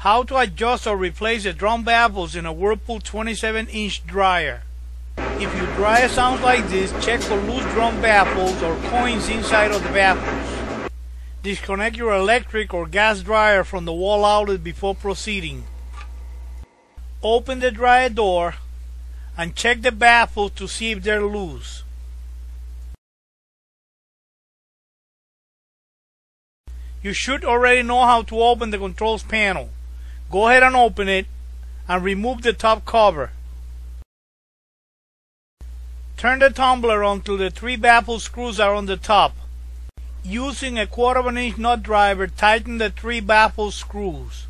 How to adjust or replace the drum baffles in a Whirlpool 27-inch dryer. If your dryer sounds like this, check for loose drum baffles or coins inside of the baffles. Disconnect your electric or gas dryer from the wall outlet before proceeding. Open the dryer door and check the baffles to see if they're loose. You should already know how to open the controls panel. Go ahead and open it and remove the top cover. Turn the tumbler until the 3 baffle screws are on the top. Using a 1/4 inch nut driver, tighten the 3 baffle screws.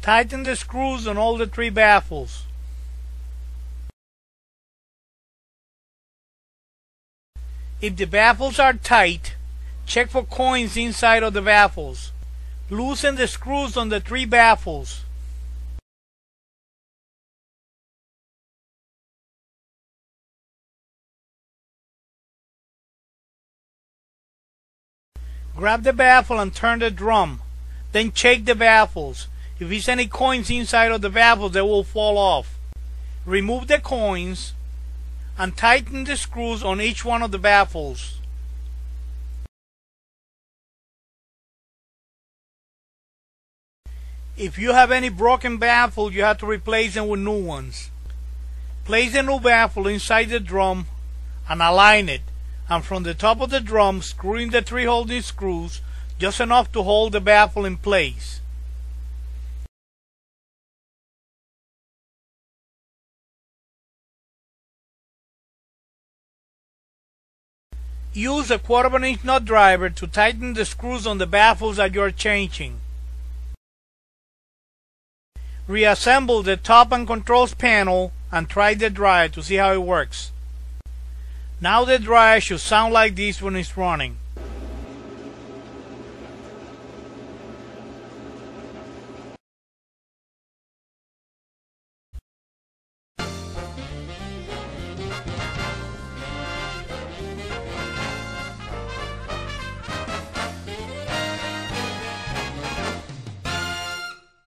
Tighten the screws on all the 3 baffles. If the baffles are tight, check for coins inside of the baffles. Loosen the screws on the 3 baffles. Grab the baffle and turn the drum. Then shake the baffles. If there's any coins inside of the baffles, they will fall off. Remove the coins and tighten the screws on each one of the baffles. If you have any broken baffles, you have to replace them with new ones. Place the new baffle inside the drum and align it, and from the top of the drum screw in the 3 holding screws, just enough to hold the baffle in place. Use a 1/4 inch nut driver to tighten the screws on the baffles that you are changing. Reassemble the top and controls panel and try the dryer to see how it works. Now the dryer should sound like this when it's running.